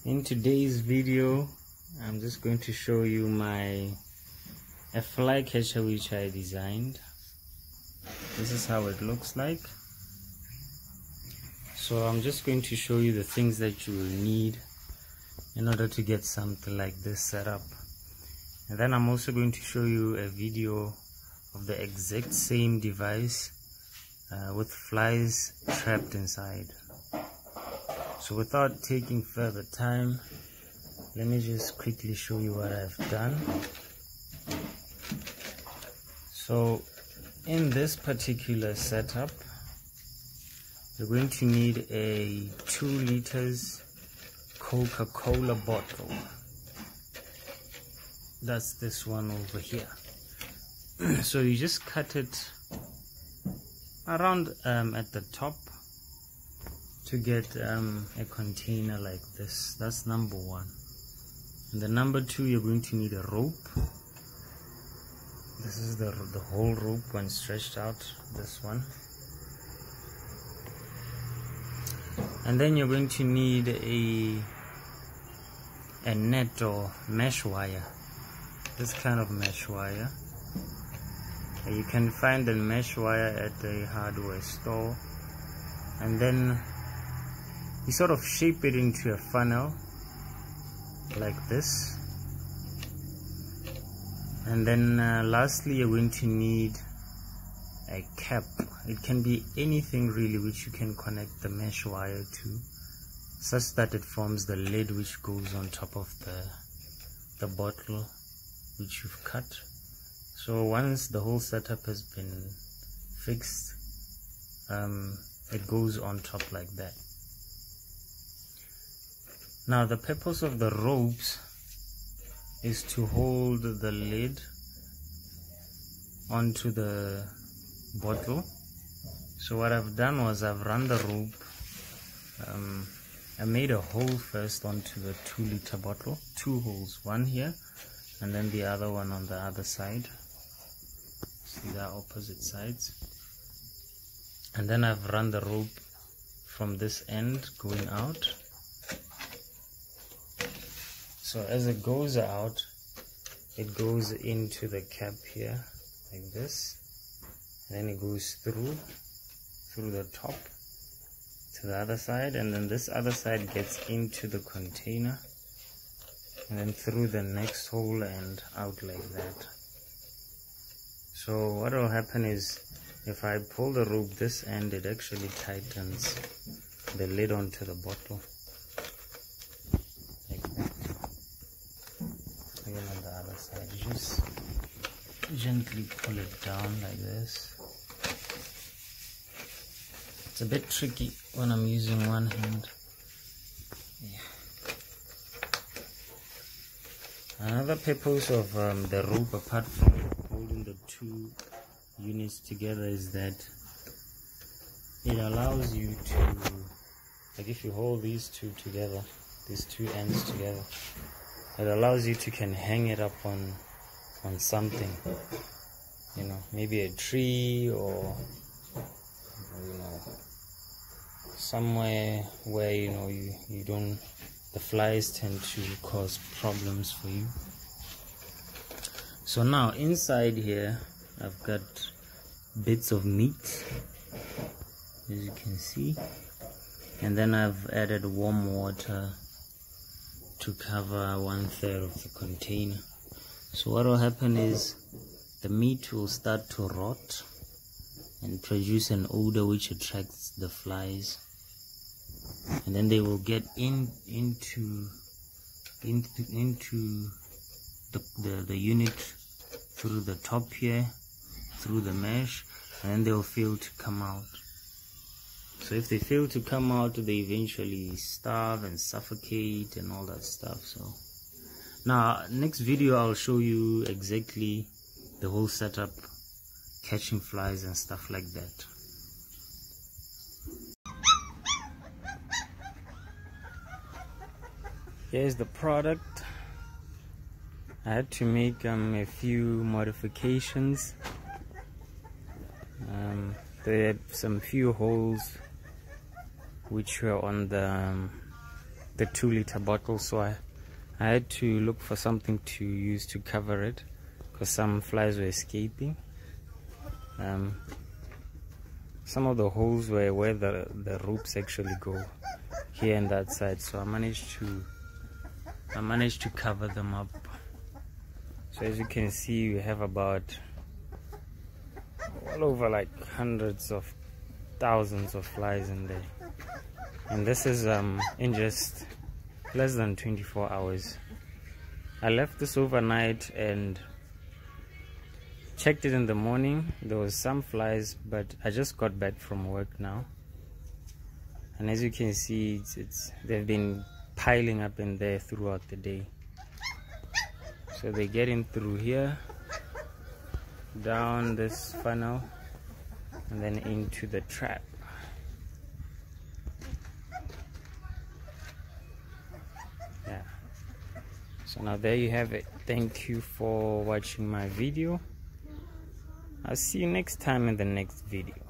In today's video, I'm just going to show you a fly catcher which I designed. This is how it looks like. So I'm just going to show you the things that you will need in order to get something like this set up. And then I'm also going to show you a video of the exact same device with flies trapped inside. So without taking further time, let me just quickly show you what I've done. So in this particular setup, you're going to need a 2 liters Coca-Cola bottle. That's this one over here. So you just cut it around at the top to get a container like this. That's number 1. And the number 2, you're going to need a rope. This is the whole rope when stretched out, this one. And then you're going to need a net or mesh wire, this kind of mesh wire. You can find the mesh wire at a hardware store, and then you sort of shape it into a funnel like this. And then lastly, you're going to need a cap. It can be anything really which you can connect the mesh wire to, such that it forms the lid which goes on top of the bottle which you've cut. So once the whole setup has been fixed, it goes on top like that. Now the purpose of the ropes is to hold the lid onto the bottle. So what I've done was I've run the rope, I made a hole first onto the 2 liter bottle, 2 holes, one here and then the other one on the other side. See, they're opposite sides. And then I've run the rope from this end going out. So as it goes out, it goes into the cap here like this, and then it goes through the top to the other side, and then this other side gets into the container, and then through the next hole and out like that. So what will happen is, if I pull the rope this end, it actually tightens the lid onto the bottle like that. Again on the other side, you just gently pull it down like this. It's a bit tricky when I'm using one hand. Yeah. Another purpose of the rope, apart from holding the 2 units together, is that it allows you to, like if you hold these 2 together, these 2 ends together, it allows you to can hang it up on something, you know, maybe a tree or you know, somewhere where you know you don't, the flies tend to cause problems for you. So now inside here I've got bits of meat, as you can see, and then I've added warm water to cover 1/3 of the container. So what will happen is the meat will start to rot and produce an odor which attracts the flies, and then they will get into the unit through the top here, through the mesh, and then they'll fail to come out. So if they fail to come out, they eventually starve and suffocate and all that stuff. So now next video I'll show you exactly the whole setup, catching flies and stuff like that. Here's the product. I had to make a few modifications. There are some few holes which were on the 2-liter bottle, so I had to look for something to use to cover it because some flies were escaping. Some of the holes were where the ropes actually go, here and that side, so I managed to cover them up. So as you can see, we have about all over like hundreds of thousands of flies in there, and this is in just less than 24 hours. I left this overnight and checked it in the morning. There was some flies, but I just got back from work now, and as you can see, they've been piling up in there throughout the day. So they get in through here, down this funnel, and then into the trap. Yeah, so now there you have it. Thank you for watching my video. I'll see you next time in the next video.